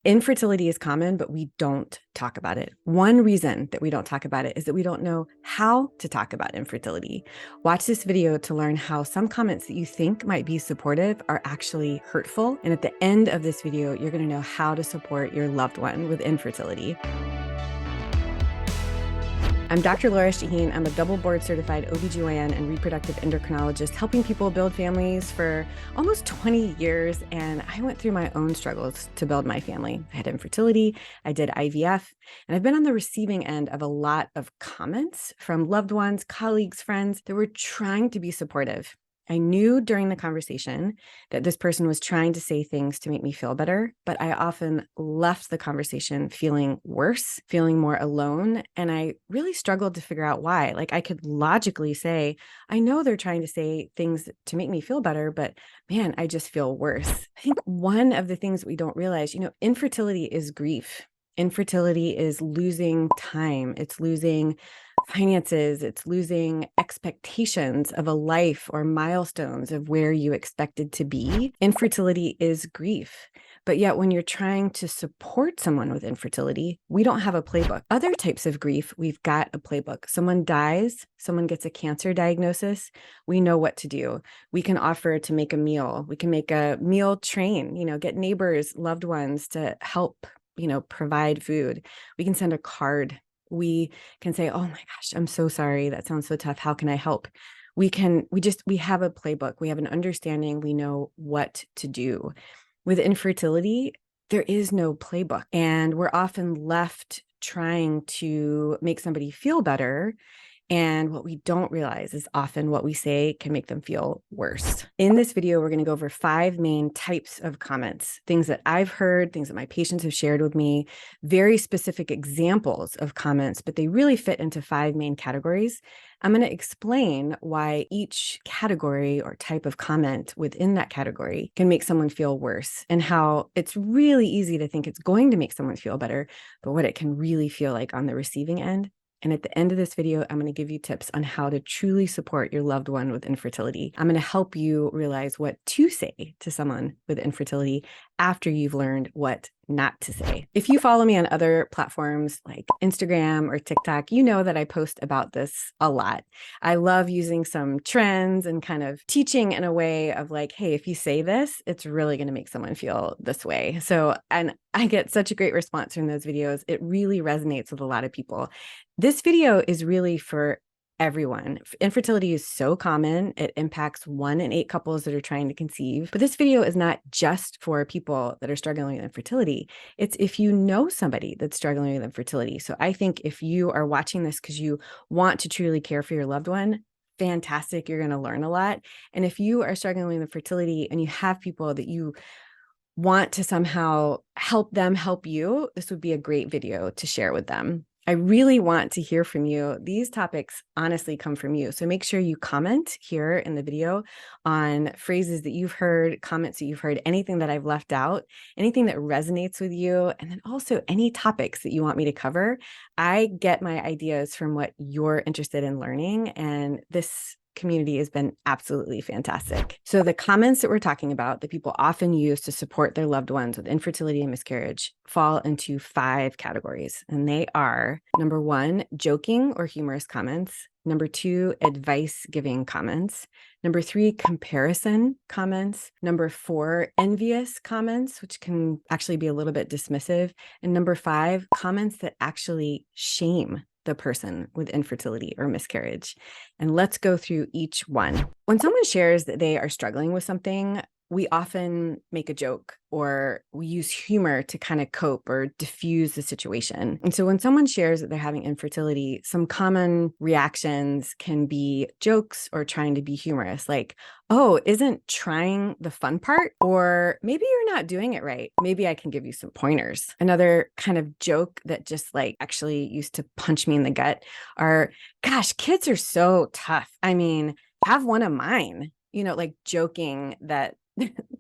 Infertility is common, but we don't talk about it. One reason that we don't talk about it is that we don't know how to talk about infertility. Watch this video to learn how some comments that you think might be supportive are actually hurtful. And at the end of this video, you're going to know how to support your loved one with infertility. I'm Dr. Lora Shahine. I'm a double board certified OBGYN and reproductive endocrinologist, helping people build families for almost 20 years. And I went through my own struggles to build my family. I had infertility, I did IVF, and I've been on the receiving end of a lot of comments from loved ones, colleagues, friends that were trying to be supportive. I knew during the conversation that this person was trying to say things to make me feel better, but I often left the conversation feeling worse, feeling more alone. And I really struggled to figure out why. Like, I could logically say, I know they're trying to say things to make me feel better, but man, I just feel worse. I think one of the things that we don't realize, infertility is grief. Infertility is losing time. It's losing finances, it's losing expectations of a life or milestones of where you expected to be. Infertility is grief. But yet when you're trying to support someone with infertility, we don't have a playbook. Other types of grief, we've got a playbook. Someone dies, someone gets a cancer diagnosis, we know what to do. We can offer to make a meal. We can make a meal train, get neighbors, loved ones to help, provide food. We can send a card. We can say, oh my gosh, I'm so sorry. That sounds so tough. How can I help? We have a playbook. We have an understanding. We know what to do. With infertility, there is no playbook, and we're often left trying to make somebody feel better. And what we don't realize is often what we say can make them feel worse. In this video, we're going to go over 5 main types of comments, things that I've heard, things that my patients have shared with me, very specific examples of comments, but they really fit into 5 main categories. I'm going to explain why each category or type of comment within that category can make someone feel worse, and how it's really easy to think it's going to make someone feel better, but what it can really feel like on the receiving end. And at the end of this video, I'm going to give you tips on how to truly support your loved one with infertility. I'm going to help you realize what to say to someone with infertility after you've learned what not to say. If you follow me on other platforms like Instagram or TikTok, you know that I post about this a lot. I love using some trends and kind of teaching in a way of like, hey, if you say this, it's really going to make someone feel this way. And I get such a great response from those videos. It really resonates with a lot of people. This video is really for everyone. Infertility is so common. It impacts 1 in 8 couples that are trying to conceive. But this video is not just for people that are struggling with infertility. It's if you know somebody that's struggling with infertility. So I think if you are watching this because you want to truly care for your loved one, fantastic. You're going to learn a lot. And if you are struggling with infertility and you have people that you want to somehow help them help you, this would be a great video to share with them. I really want to hear from you. These topics honestly come from you. So make sure you comment here in the video on phrases that you've heard, comments that you've heard, anything that I've left out, anything that resonates with you, and then also any topics that you want me to cover. I get my ideas from what you're interested in learning, and this community has been absolutely fantastic. So the comments that we're talking about that people often use to support their loved ones with infertility and miscarriage fall into 5 categories. And they are, number 1, joking or humorous comments. Number 2, advice-giving comments. Number 3, comparison comments. Number 4, envious comments, which can actually be a little bit dismissive. And number 5, comments that actually shame the person with infertility or miscarriage. And let's go through each one. When someone shares that they are struggling with something, we often make a joke or we use humor to kind of cope or diffuse the situation. And so when someone shares that they're having infertility, some common reactions can be jokes or trying to be humorous, like, oh, isn't trying the fun part? Or maybe you're not doing it right. Maybe I can give you some pointers. Another kind of joke that just like actually used to punch me in the gut are, gosh, kids are so tough. I mean, have one of mine, like joking that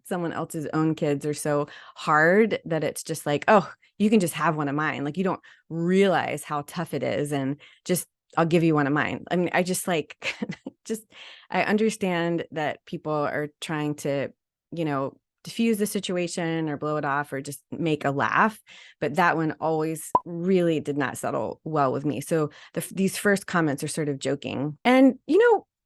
someone else's own kids are so hard that it's just like, oh, you can just have one of mine. Like, you don't realize how tough it is. And just, I'll give you one of mine. I mean, I just like, I understand that people are trying to, diffuse the situation or blow it off or just make a laugh. But that one always really did not settle well with me. So these first comments are sort of joking. And,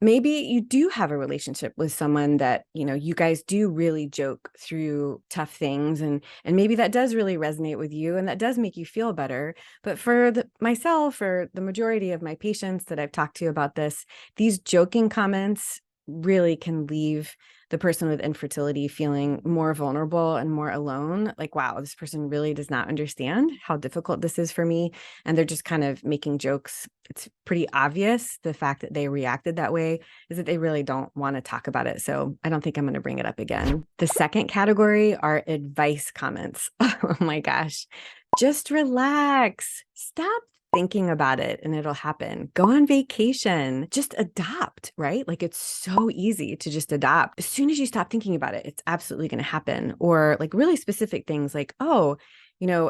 maybe you do have a relationship with someone that, you guys do really joke through tough things. And maybe that does really resonate with you and that does make you feel better. But for myself or the majority of my patients that I've talked to about this, these joking comments really can leave the person with infertility feeling more vulnerable and more alone. Like, wow, this person really does not understand how difficult this is for me. And they're just kind of making jokes. It's pretty obvious the fact that they reacted that way is that they really don't want to talk about it. So I don't think I'm going to bring it up again. The second category are advice comments. Oh my gosh. Just relax. Stop thinking about it and it'll happen. Go on vacation, just adopt, right? Like it's so easy to just adopt. As soon as you stop thinking about it, it's absolutely going to happen. Or like really specific things like, oh,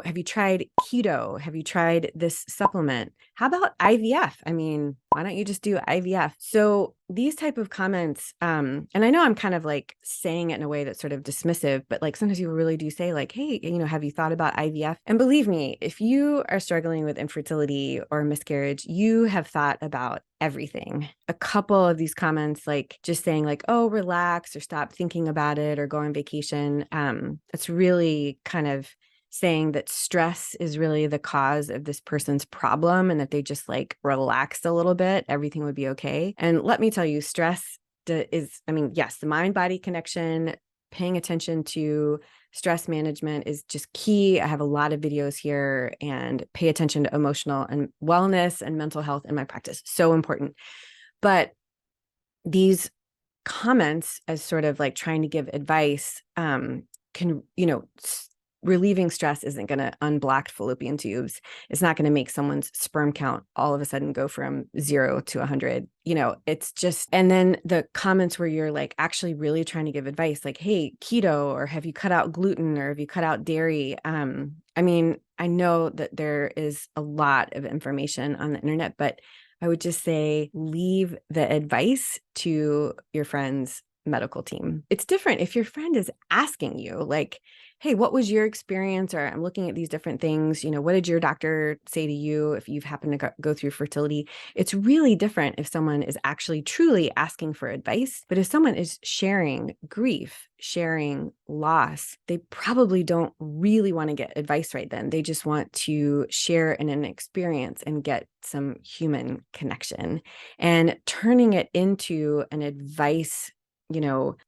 have you tried keto? Have you tried this supplement? How about IVF? I mean, why don't you just do IVF? So these type of comments, and I know I'm kind of like saying it in a way that's sort of dismissive, but like sometimes people really do say like, hey, have you thought about IVF? And believe me, if you are struggling with infertility or miscarriage, you have thought about everything. A couple of these comments, like just saying like, oh, relax or stop thinking about it or go on vacation. It's really kind of saying that stress is really the cause of this person's problem. And if they just like relaxed a little bit, everything would be okay. And let me tell you, stress yes, the mind-body connection, paying attention to stress management is just key. I have a lot of videos here and pay attention to emotional and wellness and mental health in my practice. So important. But these comments as sort of like trying to give advice can, relieving stress isn't going to unblock fallopian tubes. It's not going to make someone's sperm count all of a sudden go from 0 to 100. It's just, and then the comments where you're like actually really trying to give advice, like, hey, keto, or have you cut out gluten, or have you cut out dairy? I mean, I know that there is a lot of information on the internet, but I would just say leave the advice to your friend's medical team. It's different if your friend is asking you like, hey, what was your experience? Or I'm looking at these different things. What did your doctor say to you if you've happened to go through fertility? It's really different if someone is actually truly asking for advice. But if someone is sharing grief, sharing loss, they probably don't really want to get advice right then. They just want to share in an experience and get some human connection. And turning it into an advice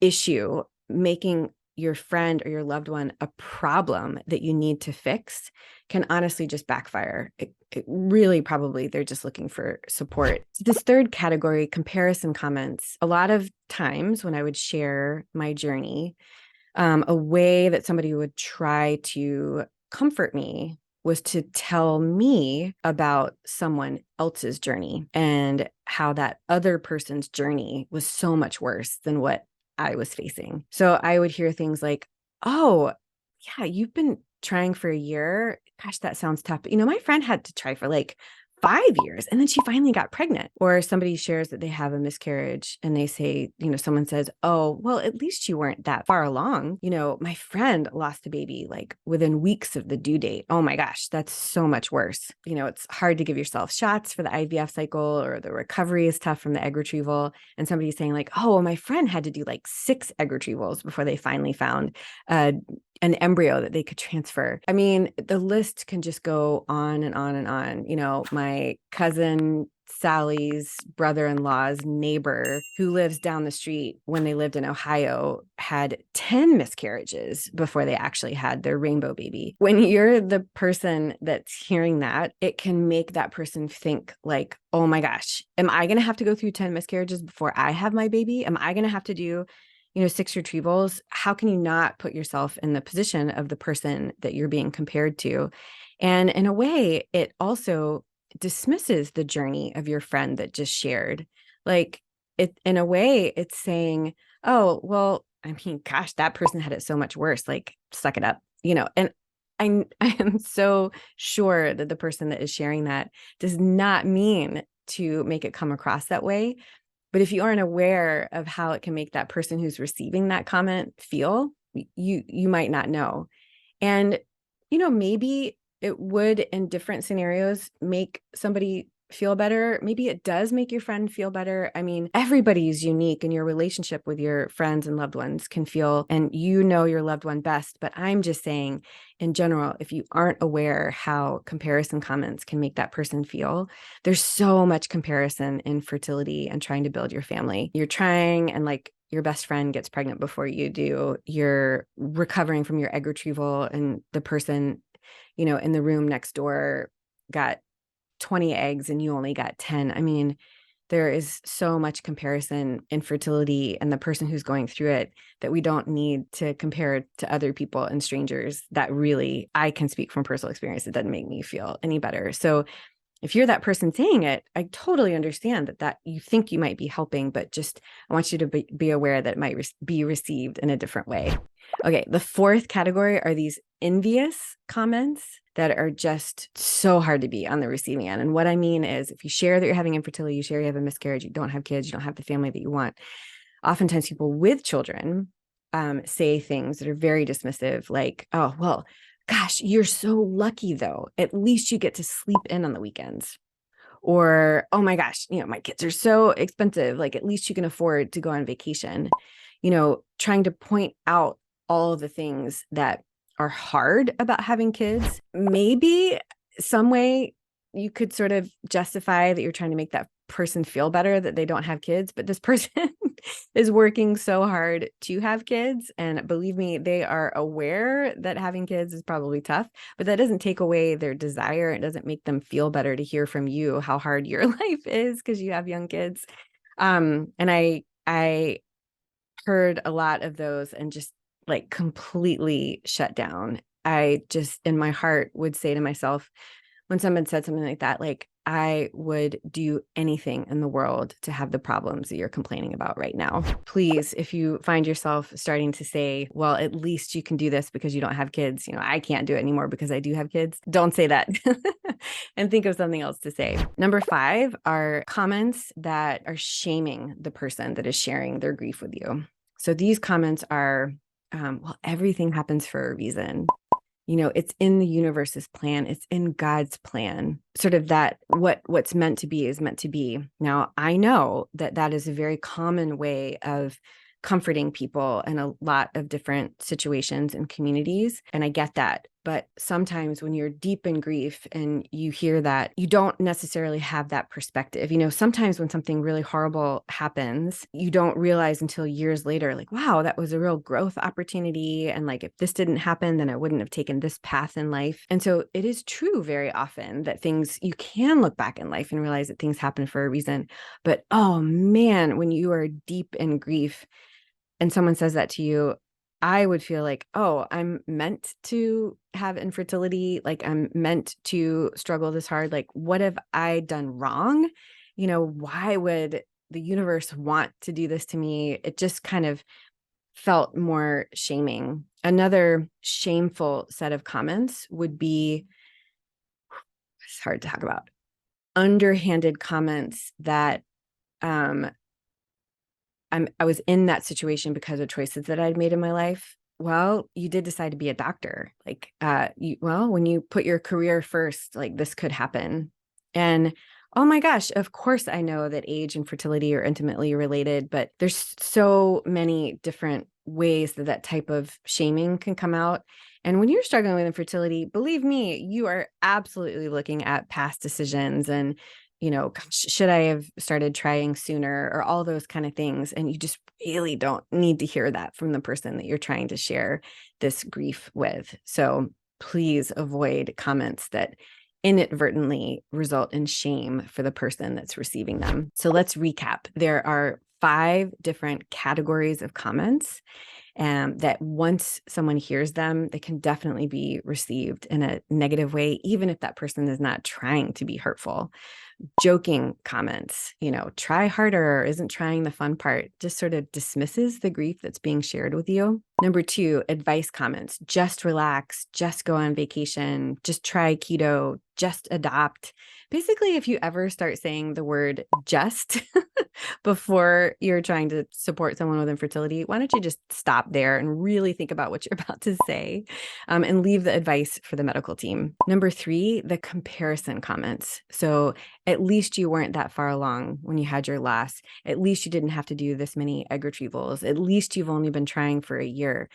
issue, making your friend or your loved one a problem that you need to fix can honestly just backfire. It really probably they're just looking for support. So this third category, comparison comments. A lot of times when I would share my journey, a way that somebody would try to comfort me was to tell me about someone else's journey and how that other person's journey was so much worse than what I was facing. So I would hear things like, oh, yeah, you've been trying for a year. Gosh, that sounds tough. But, my friend had to try for like 5 years and then she finally got pregnant. Or somebody shares that they have a miscarriage and they say, someone says, oh, well, at least you weren't that far along. My friend lost a baby like within weeks of the due date. Oh my gosh, that's so much worse. It's hard to give yourself shots for the IVF cycle, or the recovery is tough from the egg retrieval. And somebody's saying like, oh, well, my friend had to do like 6 egg retrievals before they finally found an embryo that they could transfer. I mean, the list can just go on and on and on. My cousin Sally's brother-in-law's neighbor who lives down the street, when they lived in Ohio, had 10 miscarriages before they actually had their rainbow baby. When you're the person that's hearing that, it can make that person think like, oh my gosh, am I going to have to go through 10 miscarriages before I have my baby? Am I going to have to do 6 retrievals? How can you not put yourself in the position of the person that you're being compared to? And in a way, it also dismisses the journey of your friend that just shared. Like in a way, it's saying, oh, well, I mean, gosh, that person had it so much worse. Like, suck it up, and I am so sure that the person that is sharing that does not mean to make it come across that way. But if you aren't aware of how it can make that person who's receiving that comment feel, you might not know. And, maybe it would in different scenarios make somebody feel better. Maybe it does make your friend feel better. I mean, everybody's unique, and your relationship with your friends and loved ones can feel, and your loved one best. But I'm just saying, in general, if you aren't aware how comparison comments can make that person feel, there's so much comparison in fertility and trying to build your family. You're trying, and like, your best friend gets pregnant before you do. You're recovering from your egg retrieval, and the person, in the room next door got 20 eggs and you only got 10. I mean, there is so much comparison in fertility and the person who's going through it that we don't need to compare to other people and strangers. That really, I can speak from personal experience. It doesn't make me feel any better. So if you're that person saying it, I totally understand that you think you might be helping, but just I want you to be aware that it might be received in a different way. Okay, the fourth category are these envious comments that are just so hard to be on the receiving end. And what I mean is, if you share that you're having infertility, you share you have a miscarriage, you don't have kids, you don't have the family that you want, oftentimes people with children say things that are very dismissive, like, oh, well, gosh, you're so lucky though. At least you get to sleep in on the weekends. Or, oh my gosh, my kids are so expensive. Like, at least you can afford to go on vacation. Trying to point out all of the things that are hard about having kids. Maybe some way you could sort of justify that you're trying to make that person feel better that they don't have kids, but this person is working so hard to have kids. And believe me, they are aware that having kids is probably tough, but that doesn't take away their desire. It doesn't make them feel better to hear from you how hard your life is because you have young kids. And I heard a lot of those and just like completely shut down. I just, in my heart, would say to myself, when someone said something like that, like, I would do anything in the world to have the problems that you're complaining about right now. Please, if you find yourself starting to say, well, at least you can do this because you don't have kids, I can't do it anymore because I do have kids, don't say that. And think of something else to say. Number 5 are comments that are shaming the person that is sharing their grief with you. So these comments are, well, everything happens for a reason. It's in the universe's plan. It's in God's plan. Sort of that what's meant to be is meant to be. Now, I know that is a very common way of comforting people in a lot of different situations and communities. And I get that. But sometimes when you're deep in grief and you hear that, you don't necessarily have that perspective. Sometimes when something really horrible happens, you don't realize until years later, like, wow, that was a real growth opportunity. And like, if this didn't happen, then I wouldn't have taken this path in life. And so it is true very often that you can look back in life and realize that things happen for a reason. But oh man, when you are deep in grief and someone says that to you, I would feel like, oh, I'm meant to have infertility. Like, I'm meant to struggle this hard. Like, what have I done wrong? Why would the universe want to do this to me? It just kind of felt more shaming. Another shameful set of comments would be, it's hard to talk about, underhanded comments that, I was in that situation because of choices that I'd made in my life. Well, you did decide to be a doctor. Like, when you put your career first, like, this could happen. And oh my gosh, of course I know that age and fertility are intimately related, but there's so many different ways that type of shaming can come out. And when you're struggling with infertility, believe me, you are absolutely looking at past decisions and should I have started trying sooner, or all those kind of things. And you just really don't need to hear that from the person that you're trying to share this grief with. So please avoid comments that inadvertently result in shame for the person that's receiving them. So let's recap. There are 5 different categories of comments. That once someone hears them, they can definitely be received in a negative way, even if that person is not trying to be hurtful. Joking comments, try harder, isn't trying the fun part, just sort of dismisses the grief that's being shared with you. Number 2, advice comments, just relax, just go on vacation, just try keto, just adopt. Basically, if you ever start saying the word just before you're trying to support someone with infertility, why don't you just stop there and really think about what you're about to say, and leave the advice for the medical team. Number 3, the comparison comments. So at least you weren't that far along when you had your loss. At least you didn't have to do this many egg retrievals. At least you've only been trying for a year.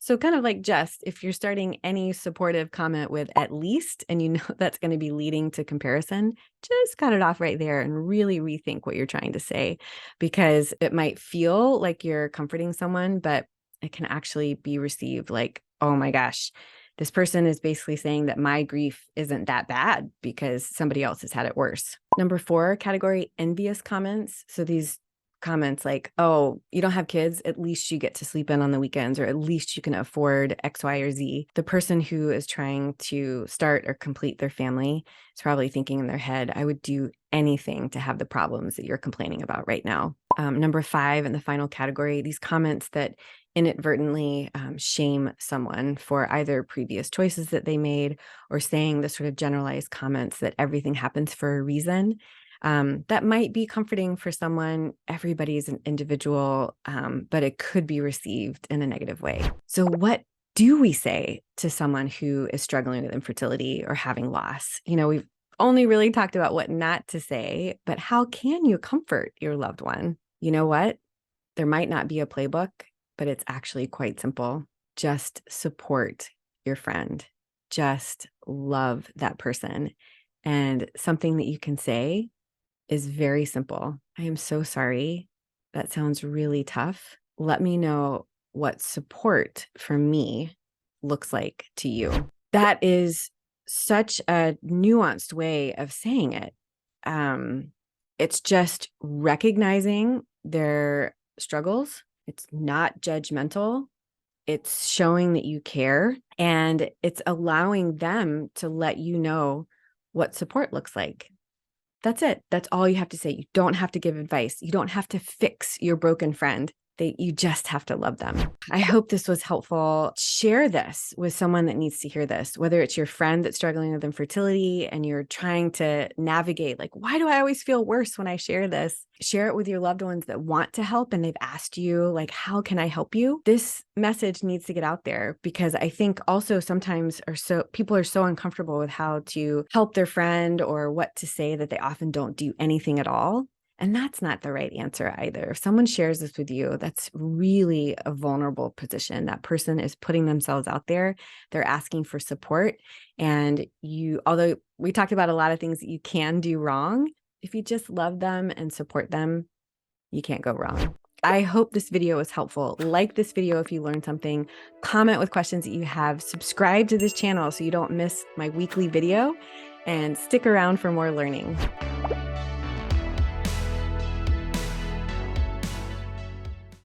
So kind of like just if you're starting any supportive comment with at least, and you know that's going to be leading to comparison, just cut it off right there and really rethink what you're trying to say, because it might feel like you're comforting someone, but it can actually be received like, oh my gosh, this person is basically saying that my grief isn't that bad because somebody else has had it worse. Number 4 category, envious comments. So these comments like, oh, you don't have kids, at least you get to sleep in on the weekends, or at least you can afford X, Y, or Z. The person who is trying to start or complete their family is probably thinking in their head, I would do anything to have the problems that you're complaining about right now. Number 5 in the final category, these comments that inadvertently shame someone for either previous choices that they made, or saying the sort of generalized comments that everything happens for a reason. That might be comforting for someone. Everybody's an individual, but it could be received in a negative way. So what do we say to someone who is struggling with infertility or having loss? We've only really talked about what not to say, but how can you comfort your loved one? You know what? There might not be a playbook, but it's actually quite simple. Just support your friend. Just love that person. And something that you can say is very simple. I am so sorry. That sounds really tough. Let me know what support for me looks like to you. That is such a nuanced way of saying it. It's just recognizing their struggles. It's not judgmental. It's showing that you care, and it's allowing them to let you know what support looks like. That's it. That's all you have to say. You don't have to give advice. You don't have to fix your broken friend. You just have to love them. I hope this was helpful. Share this with someone that needs to hear this, whether it's your friend that's struggling with infertility and you're trying to navigate, like, why do I always feel worse when I share this? Share it with your loved ones that want to help and they've asked you, like, how can I help you? This message needs to get out there, because I think also sometimes people are so uncomfortable with how to help their friend or what to say that they often don't do anything at all. And that's not the right answer either. If someone shares this with you, that's really a vulnerable position. That person is putting themselves out there. They're asking for support. And although we talked about a lot of things that you can do wrong, if you just love them and support them, you can't go wrong. I hope this video was helpful. Like this video if you learned something, comment with questions that you have, subscribe to this channel so you don't miss my weekly video, and stick around for more learning.